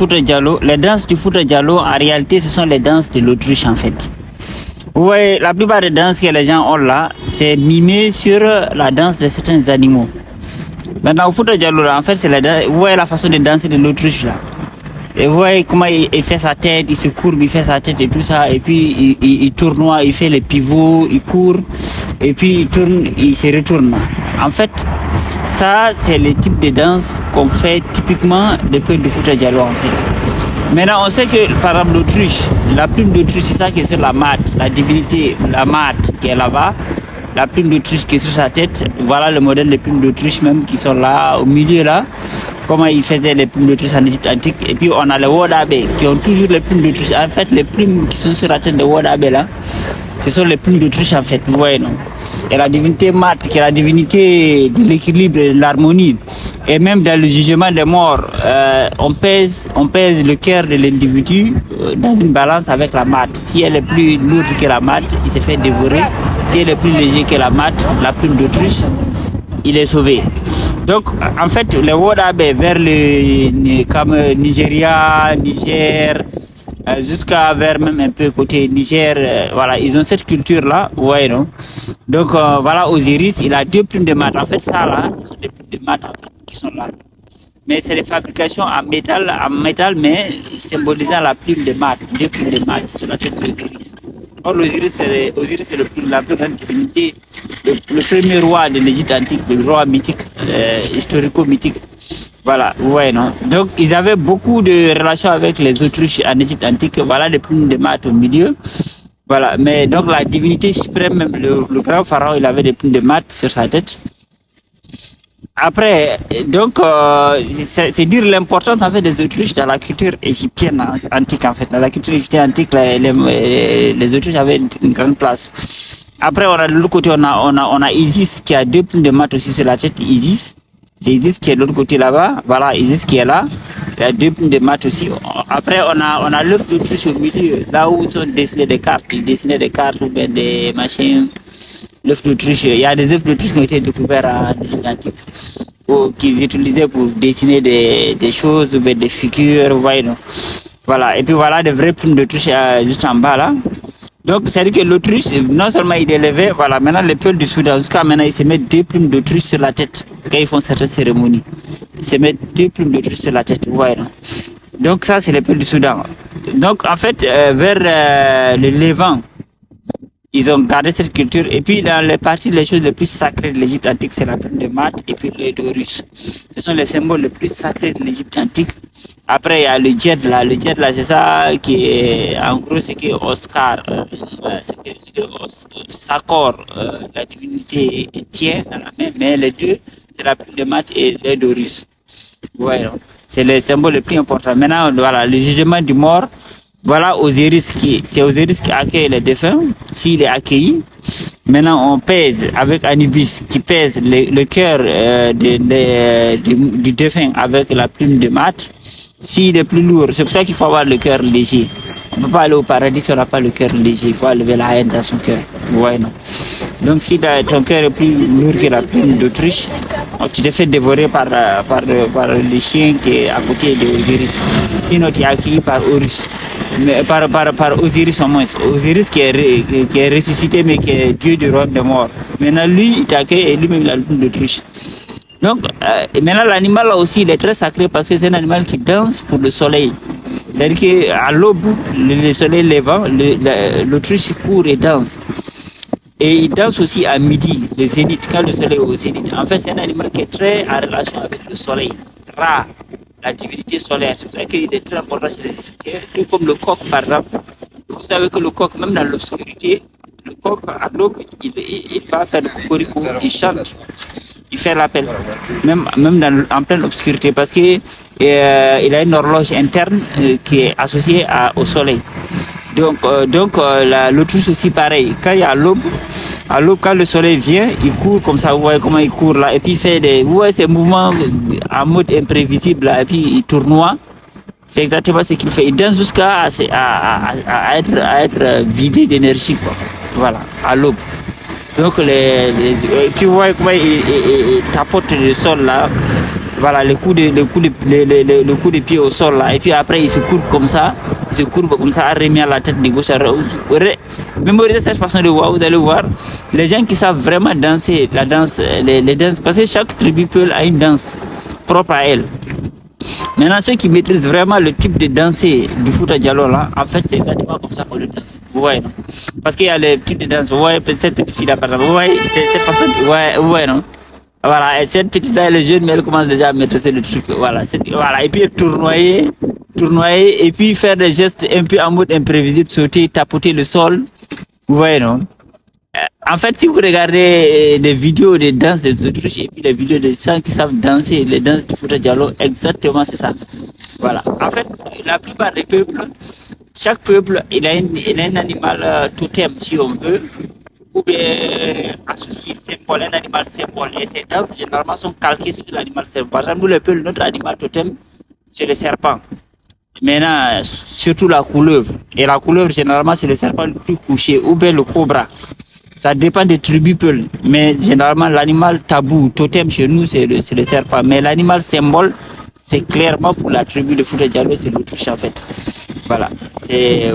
Fouta Djallon, les danses du Fouta Djallon, en réalité, ce sont les danses de l'autruche, en fait. Vous voyez, la plupart des danses que les gens ont là, c'est mimé sur la danse de certains animaux. Maintenant, au Fouta Djallon, en fait, vous voyez la façon de danser de l'autruche, là. Et vous voyez comment il fait sa tête, il se courbe, il fait sa tête et tout ça, et puis il tournoie, il fait les pivots, il court, et puis il tourne, il se retourne. En fait, ça, c'est le type de danse qu'on fait typiquement depuis le Fouta Djallon, en fait. Maintenant, on sait que, par exemple, l'autruche, la plume d'autruche, c'est ça qui est sur la mat, la divinité, la mat qui est là-bas, la plume d'autruche qui est sur sa tête. Voilà le modèle des plumes d'autruche même qui sont là, au milieu là, comment ils faisaient les plumes d'autruche en Égypte antique. Et puis, on a les Wodabé qui ont toujours les plumes d'autruche. En fait, les plumes qui sont sur la tête des Wodabé là, ce sont les plumes d'autruche, en fait, vous voyez, non? Et la divinité mat, qui est la divinité de l'équilibre et de l'harmonie. Et même dans le jugement des morts, on pèse le cœur de l'individu dans une balance avec la mat. Si elle est plus lourde que la mat, il se fait dévorer. Si elle est plus léger que la mat, la plume d'autruche, il est sauvé. Donc, en fait, les Wodabé vers comme Nigeria, Niger, jusqu'à vers même un peu côté Niger, voilà, ils ont cette culture-là, ouais, non? Donc, voilà, Osiris, il a 2 plumes de mat. En fait, ça, là, ce sont des plumes de mat, en fait, qui sont là. Mais c'est des fabrications en métal, mais symbolisant la plume de mat, 2 plumes de mat sur la tête d'Osiris. Or, l'Osiris, c'est la plus grande divinité, le premier roi de l'Égypte antique, le roi mythique, historico-mythique. Voilà, ouais, non. Donc, ils avaient beaucoup de relations avec les autruches en Égypte antique. Voilà, les plumes de mat au milieu. Voilà, mais donc la divinité suprême, même le grand pharaon, il avait des plumes de mat sur sa tête. Après, donc, c'est dire l'importance en fait des autruches dans la culture égyptienne antique, en fait. Dans la culture égyptienne antique, les autruches avaient une grande place. Après, on a de l'autre côté, on a Isis qui a 2 plumes de mat aussi sur la tête. Isis. C'est Isis qui est de l'autre côté là-bas. Voilà, Isis qui est là. Il y a 2 plumes de mat aussi. Après, on a l'œuf d'autruche au milieu, là où sont dessinées des cartes. Ils dessinaient des cartes ou bien des machins. L'œuf d'autruche, il y a des œufs d'autruche qui ont été découverts en Égypte antique, qu'ils utilisaient pour dessiner des choses ou bien des figures, vous voyez, non? Voilà, et puis voilà des vraies plumes d'autruche juste en bas là. Donc, c'est-à-dire que l'autruche, non seulement il est élevé, voilà, maintenant les peuples du Soudan, jusqu'à maintenant, ils se mettent 2 plumes d'autruche sur la tête quand ils font certaines cérémonies. Ils se mettent 2 plumes d'autruche sur la tête, vous voyez, non? Donc, ça, c'est les peuples du Soudan. Donc, en fait, vers le Levant, ils ont gardé cette culture. Et puis, dans les choses les plus sacrées de l'Égypte antique, c'est la plume de mat et puis l'œil d'Horus. Ce sont les symboles les plus sacrés de l'Égypte antique. Après, il y a le djed là. Le djed là, c'est ça qui est, en gros, c'est que Oscar, c'est que Sakor, la divinité, tient dans la main. Mais les deux, c'est la plume de mat et l'œil d'Horus. Ouais, c'est les symboles les plus importants. Maintenant, voilà, le jugement du mort. Voilà c'est Osiris qui accueille les défunts, s'il est accueilli. Maintenant, on pèse avec Anubis qui pèse le cœur du défunt avec la plume de mat. S'il est plus lourd, c'est pour ça qu'il faut avoir le cœur léger. On ne peut pas aller au paradis si on n'a pas le cœur léger. Il faut enlever la haine dans son cœur. Ouais, non. Donc, si ton cœur est plus lourd que la plume d'autruche, tu te fais dévorer par le chien qui est à côté d'Osiris. Sinon, tu es accueilli par Horus. Mais par Osiris au moins. Osiris qui est ressuscité mais qui est Dieu du royaume des morts. Maintenant lui il t'accueille et lui-même il a le plume d'autruche. Donc maintenant l'animal là aussi il est très sacré parce que c'est un animal qui danse pour le soleil. C'est-à-dire qu'à l'aube, le soleil levant, l'autruche court et danse. Et il danse aussi à midi, le zénith, quand le soleil est au zénith. En fait c'est un animal qui est très en relation avec le soleil. Ra, la divinité solaire. C'est pour ça qu'il est très important chez les Égyptiens, tout comme le coq par exemple. Vous savez que le coq, même dans l'obscurité, le coq à l'aube, il va faire le cocorico, il chante, il fait l'appel, même en pleine obscurité, parce qu'il a une horloge interne qui est associée au soleil. Donc l'autruche aussi pareil, quand il y a l'aube, quand le soleil vient, il court comme ça, vous voyez comment il court là, et puis il fait ces mouvements en mode imprévisible là, et puis il tournoie. C'est exactement ce qu'il fait. Il danse jusqu'à être vidé d'énergie, quoi. Voilà, à l'aube. Donc puis vous voyez comment il tapote le sol là. voilà, le coup de pied au sol là. Et puis après, il se courbe comme ça. Il se courbe comme ça, remis à la tête de gauche. Mémorisez cette façon de voir, vous allez voir. Les gens qui savent vraiment danser, la danse, les danses, parce que chaque tribu Peul a une danse propre à elle. Maintenant, ceux qui maîtrisent vraiment le type de danser du Fouta Djallon là, en fait, c'est exactement comme ça qu'on le danse. Vous voyez, non? Parce qu'il y a les types de danse. Vous voyez, cette petite fille là, par exemple. Vous voyez, c'est cette façon. Vous voyez, non? Voilà, et cette petite là, elle est jeune, mais elle commence déjà à maîtriser le truc. Voilà, voilà. Et puis tournoyer, et puis faire des gestes un peu en mode imprévisible, sauter, tapoter le sol. Vous voyez, non? En fait, si vous regardez des vidéos de danse des autruches et puis les vidéos des gens qui savent danser, les danses du Fouta Djallon, exactement c'est ça. Voilà. En fait, la plupart des peuples, chaque peuple, il a un animal totem, si on veut, ou bien associé symbole, un animal symbole. Et ces danses, généralement, sont calquées sur l'animal symbole. Par exemple, nous, les peuples, notre animal totem, c'est le serpent. Maintenant, surtout la couleuvre. Et la couleuvre, généralement, c'est le serpent le plus couché, ou bien le cobra. Ça dépend des tribus Peul. Mais généralement, l'animal tabou, totem chez nous, c'est le serpent. Mais l'animal symbole, c'est clairement pour la tribu de Fouta Djallon, c'est l'autruche en fait. Voilà. C'est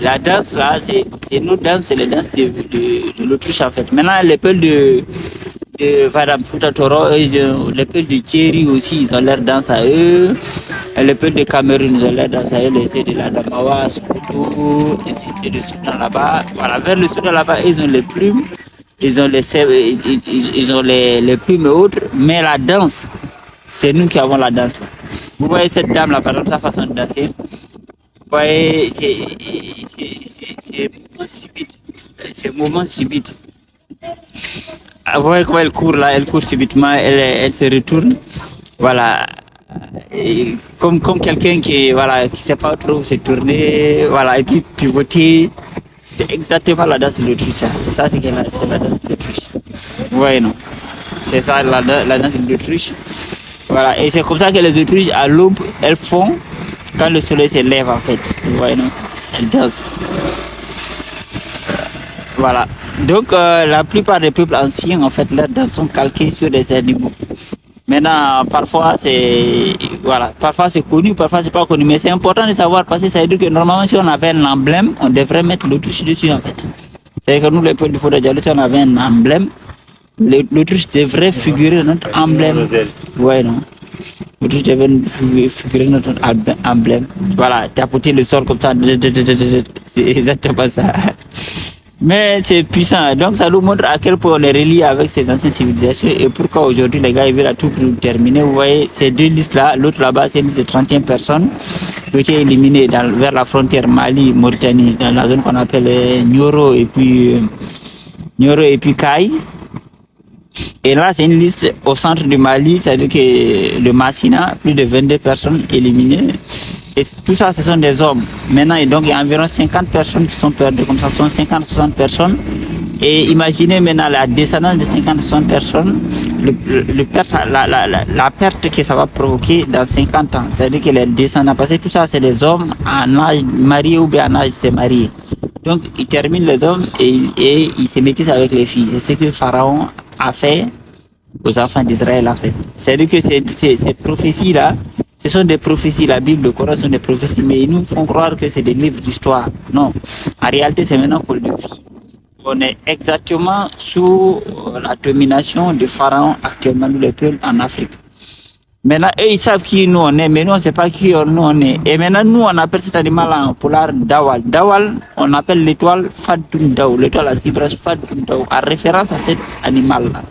la danse là, c'est nos danses, c'est les danses de l'autruche en fait. Maintenant, les Peuls de Vadam Fouta Toro, les Peuls de Thierry aussi, ils ont leur danse à eux. Les Peuls de Cameroun, ils ont leur danse à eux. Les de la Damawa, Soukoutou, c'est le Soudan là-bas. Voilà, vers le Soudan là-bas, ils ont les plumes, ils ont les plumes et autres. Mais la danse, c'est nous qui avons la danse là. Vous voyez cette dame là, par exemple, sa façon de danser. Vous voyez, c'est mouvement subite. C'est mouvement subite. Vous voyez comment elle court là, elle court subitement, elle se retourne. Voilà. Et comme quelqu'un qui sait pas trop se tourner, voilà, et puis pivoter. C'est exactement la danse de l'autruche. C'est ça, c'est la danse de l'autruche. Vous voyez, non? C'est ça la danse de l'autruche. Voilà, et c'est comme ça que les autruches à l'aube, elles font quand le soleil se lève en fait. Vous voyez, non? Elles dansent. Voilà. Donc la plupart des peuples anciens, en fait, leurs danses sont calquées sur des animaux. Maintenant, parfois c'est connu, parfois c'est pas connu, mais c'est important de savoir parce que ça veut dire que normalement si on avait un emblème, on devrait mettre l'autruche dessus en fait. C'est-à-dire que nous les peuples du Fouta Djallon, si on avait un emblème, l'autruche devrait figurer dans notre emblème. Ouais, non? L'autruche devrait figurer dans notre emblème. Voilà, tapoter le sol comme ça, c'est exactement ça. Mais c'est puissant, donc ça nous montre à quel point on est relié avec ces anciennes civilisations et pourquoi aujourd'hui les gars ils veulent à tout pour terminer. Vous voyez ces deux listes là, l'autre là-bas c'est une liste de 31 personnes qui ont été éliminées vers la frontière Mali-Mauritanie, dans la zone qu'on appelle Nioro et puis Kai. Et là c'est une liste au centre du Mali, c'est-à-dire que le Massina, plus de 22 personnes éliminées. Et tout ça, ce sont des hommes. Maintenant, donc, il y a environ 50 personnes qui sont perdues, comme ça, ce sont 50-60 personnes. Et imaginez maintenant la descendance de 50-60 personnes, la perte que ça va provoquer dans 50 ans. C'est-à-dire que les descendants, parce que tout ça, c'est des hommes en âge marié ou bien en âge de se marier. Donc, ils terminent les hommes et ils se métissent avec les filles. C'est ce que Pharaon a fait aux enfants d'Israël, en fait. C'est-à-dire que ces prophéties-là, ce sont des prophéties, la Bible, le Coran sont des prophéties, mais ils nous font croire que c'est des livres d'histoire. Non, en réalité, c'est maintenant qu'on le vit. On est exactement sous la domination de Pharaon actuellement, nous les peuples en Afrique. Maintenant, eux, ils savent qui nous on est, mais nous, on ne sait pas qui nous on est. Et maintenant, nous, on appelle cet animal en polar Dawal. Dawal, on appelle l'étoile Fadoum Daw, l'étoile à 6 branches Fadoum Daw, en référence à cet animal-là.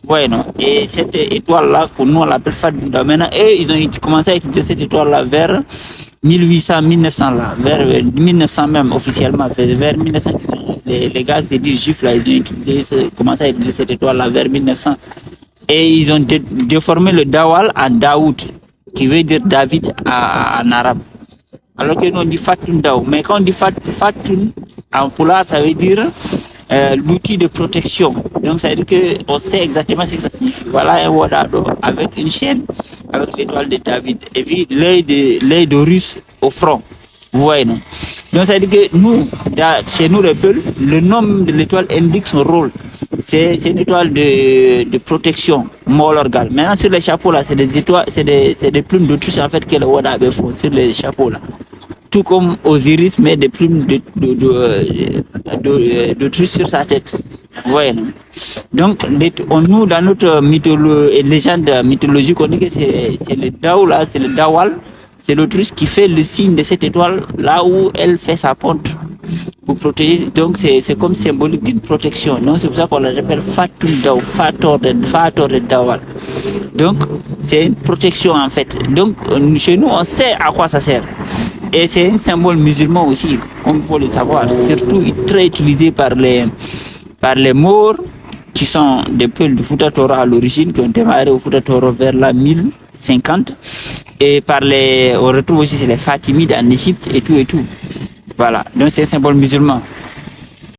Ouais, non. Et cette étoile-là, pour nous, on l'appelle Fadoum Daw. Maintenant, eux, ils ont commencé à utiliser cette étoile-là vers 1800, 1900, là, vers 1900 même, officiellement, vers 1900, les gars qui se disent juifs, là, ils ont commencé à utiliser cette étoile-là vers 1900. Et ils ont déformé le Dawal en Daoud, qui veut dire David en arabe. Alors que nous on dit Fatoun Daw. Mais quand on dit Fatoun en polar, ça veut dire l'outil de protection. Donc ça veut dire qu'on sait exactement ce que ça signifie. Voilà un Wadado avec une chaîne, avec l'étoile de David. Et puis l'œil d'Horus au front. Vous voyez, non? Donc ça veut dire que nous, chez nous les peuples, le nom de l'étoile indique son rôle. C'est une étoile de protection, Molorgal. Maintenant, sur les chapeaux là, c'est des étoiles, c'est des plumes d'autruche en fait que le Wadabe font sur les chapeaux là. Tout comme Osiris met des plumes d'autruche sur sa tête. Vous voyez, non? Donc, nous, dans notre légende mythologique, on dit que c'est le Dao là, c'est le Dawal, c'est l'autruche qui fait le signe de cette étoile là où elle fait sa ponte pour protéger. Donc, c'est comme symbolique d'une protection. Donc, c'est pour ça qu'on l'appelle Fatul Dao, Fator de Dawal. Donc, c'est une protection en fait. Donc, chez nous, on sait à quoi ça sert. Et c'est un symbole musulman aussi, comme il faut le savoir. Surtout très utilisé par les Maures, qui sont des peuples du Fouta Toro à l'origine, qui ont démarré au Fouta Toro vers la 1050. Et on retrouve aussi les Fatimides en Égypte et tout. Voilà, donc c'est un symbole musulman.